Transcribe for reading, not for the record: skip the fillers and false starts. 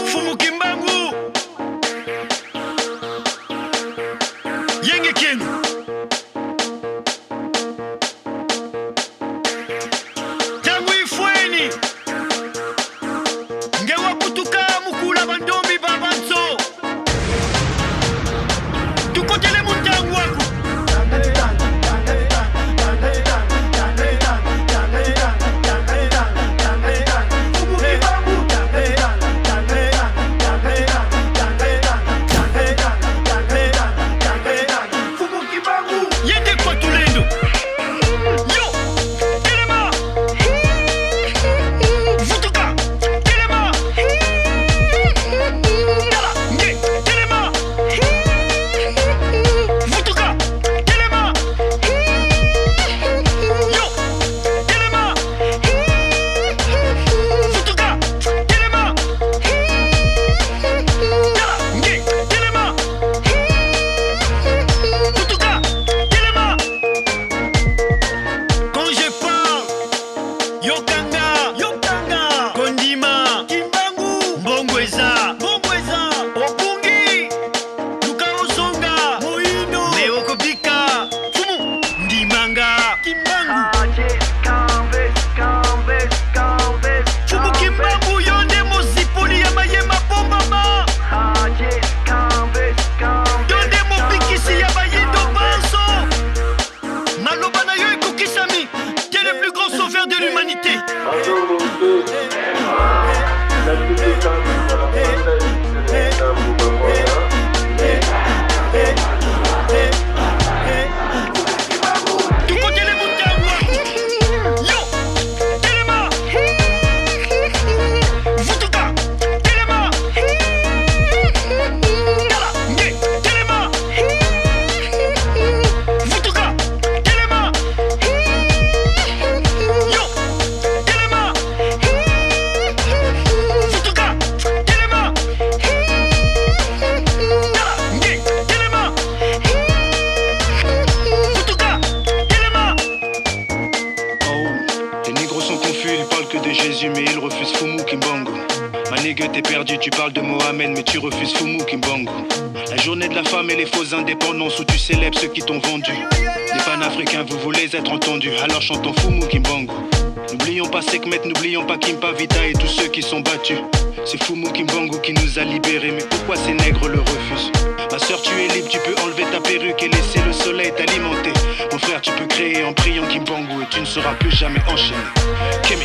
Fumu Kimbangu Yenge Kenu Tangu ifweni Ngewa kutuka mukula bandombi babanzo Tukotele muntangu waku Jésus mais il refuse Fumu Kimbangu. Ma nigga t'es perdu, tu parles de Mohamed mais tu refuses Fumu Kimbangu. La journée de la femme et les fausses indépendances où tu célèbres ceux qui t'ont vendu. Les panafricains vous voulez être entendus, alors chantons Fumu Kimbangu. N'oublions pas Sekhmet, n'oublions pas Kimpa Vida et tous ceux qui sont battus. C'est Fumu Kimbangu qui nous a libérés, mais pourquoi ces nègres le refusent? Ma soeur tu es libre, tu peux enlever ta perruque et laisser le soleil t'alimenter. Mon frère tu peux créer en priant Kimbangu et tu ne seras plus jamais enchaîné. Kémy.